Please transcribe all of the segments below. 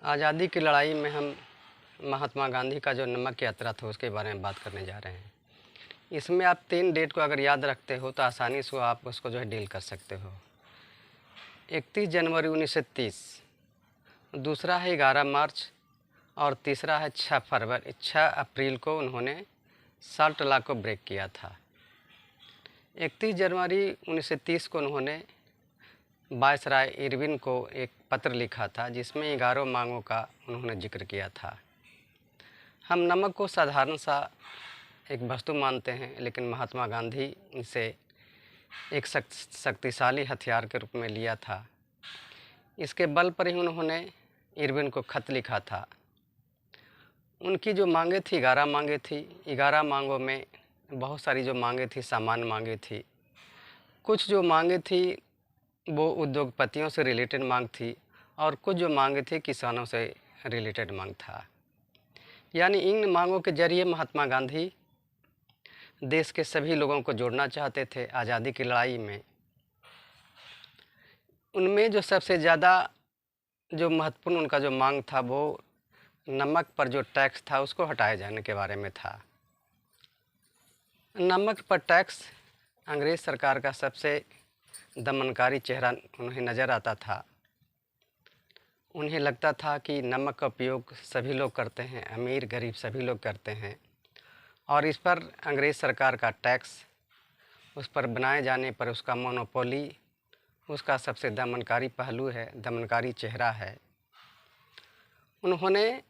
आज़ादी की लड़ाई में हम महात्मा गांधी का जो नमक यात्रा था उसके बारे में बात करने जा रहे हैं। इसमें आप 3 डेट को अगर याद रखते हो तो आसानी से आप उसको जो है डील कर सकते हो। 31 जनवरी 1930, दूसरा है 11 मार्च और तीसरा है 6 अप्रैल को उन्होंने साल्ट लॉ को ब्रेक किया था। 31 जनवरी 1930 को उन्होंने वायसराय इरविन को एक पत्र लिखा था जिसमें 11 मांगों का उन्होंने जिक्र किया था। हम नमक को साधारण सा एक वस्तु मानते हैं, लेकिन महात्मा गांधी इसे एक शक्तिशाली हथियार के रूप में लिया था। इसके बल पर ही उन्होंने इरविन को खत लिखा था। उनकी जो मांगे थी 11 मांगे थी। 11 मांगों में बहुत सारी जो मांगे थी सामान्य मांगे थी। कुछ जो मांगे थी वो उद्योगपतियों से रिलेटेड मांग थी और कुछ जो मांगे थी किसानों से रिलेटेड मांग था। यानी इन मांगों के जरिए महात्मा गांधी देश के सभी लोगों को जोड़ना चाहते थे आज़ादी की लड़ाई में। उनमें जो सबसे ज़्यादा जो महत्वपूर्ण उनका जो मांग था वो नमक पर जो टैक्स था उसको हटाए जाने के बारे में था। नमक पर टैक्स अंग्रेज़ सरकार का सबसे दमनकारी चेहरा उन्हें नज़र आता था। उन्हें लगता था कि नमक का उपयोग सभी लोग करते हैं, अमीर गरीब सभी लोग करते हैं, और इस पर अंग्रेज़ सरकार का टैक्स, उस पर बनाए जाने पर उसका मोनोपोली, उसका सबसे दमनकारी पहलू है, दमनकारी चेहरा है। उन्होंने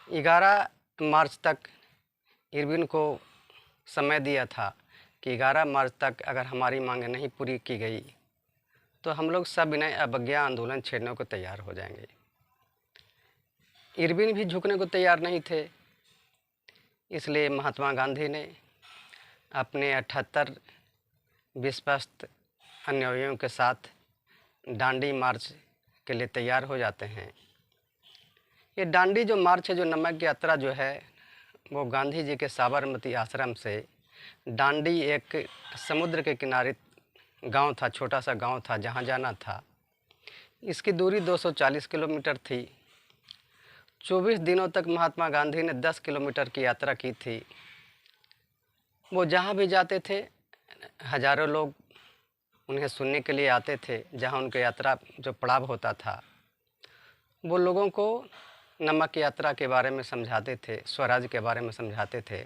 11 मार्च तक इरविन को समय दिया था कि 11 मार्च तक अगर हमारी मांगें नहीं पूरी की गई तो हम लोग सविनय अवज्ञा आंदोलन छेड़ने को तैयार हो जाएंगे। इरविन भी झुकने को तैयार नहीं थे, इसलिए महात्मा गांधी ने अपने 78 विश्वस्त अनुयायियों के साथ डांडी मार्च के लिए तैयार हो जाते हैं। ये डांडी जो मार्च है, जो नमक यात्रा जो है, वो गांधी जी के साबरमती आश्रम से डांडी एक समुद्र के किनारे गांव था, छोटा सा गांव था जहां जाना था। इसकी दूरी 240 किलोमीटर थी। 24 दिनों तक महात्मा गांधी ने 10 किलोमीटर की यात्रा की थी। वो जहाँ भी जाते थे हजारों लोग उन्हें सुनने के लिए आते थे। जहाँ उनकी यात्रा जो पड़ाव होता था वो लोगों को नमक यात्रा के बारे में समझाते थे, स्वराज के बारे में समझाते थे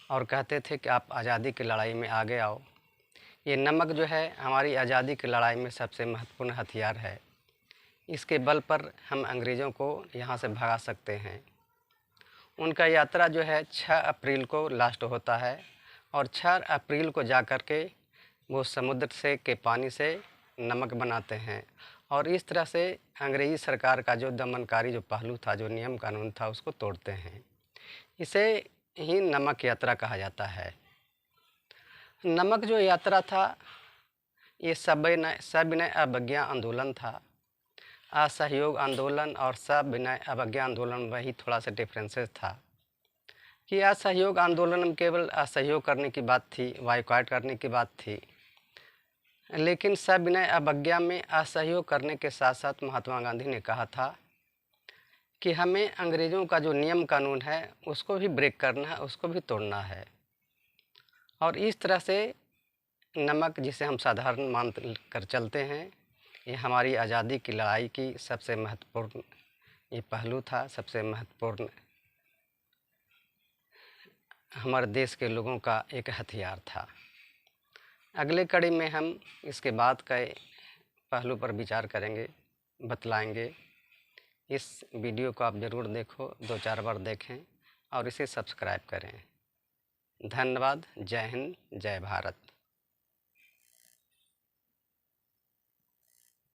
और कहते थे कि आप आज़ादी की लड़ाई में आगे आओ। ये नमक जो है हमारी आज़ादी की लड़ाई में सबसे महत्वपूर्ण हथियार है। इसके बल पर हम अंग्रेज़ों को यहाँ से भगा सकते हैं। उनका यात्रा जो है 6 अप्रैल को लास्ट होता है और 6 अप्रैल को जा कर के वो समुद्र से के पानी से नमक बनाते हैं और इस तरह से अंग्रेज़ी सरकार का जो दमनकारी जो पहलू था, जो नियम कानून था, उसको तोड़ते हैं। इसे ही नमक यात्रा कहा जाता है। नमक जो यात्रा था ये सविनय अवज्ञा आंदोलन था। असहयोग आंदोलन और सविनय अवज्ञा आंदोलन वही थोड़ा सा डिफरेंसेस था कि असहयोग आंदोलन में केवल असहयोग करने की बात थी, बायकॉट करने की बात थी, लेकिन सविनय अवज्ञा में असहयोग करने के साथ साथ महात्मा गांधी ने कहा था कि हमें अंग्रेज़ों का जो नियम कानून है उसको भी ब्रेक करना है, उसको भी तोड़ना है। और इस तरह से नमक, जिसे हम साधारण मान कर चलते हैं, ये हमारी आज़ादी की लड़ाई की सबसे महत्वपूर्ण ये पहलू था, सबसे महत्वपूर्ण हमारे देश के लोगों का एक हथियार था। अगले कड़ी में हम इसके बाद के पहलू पर विचार करेंगे, बतलाएंगे। इस वीडियो को आप ज़रूर देखो, 2-4 बार देखें और इसे सब्सक्राइब करें। धन्यवाद। जय हिंद, जय भारत।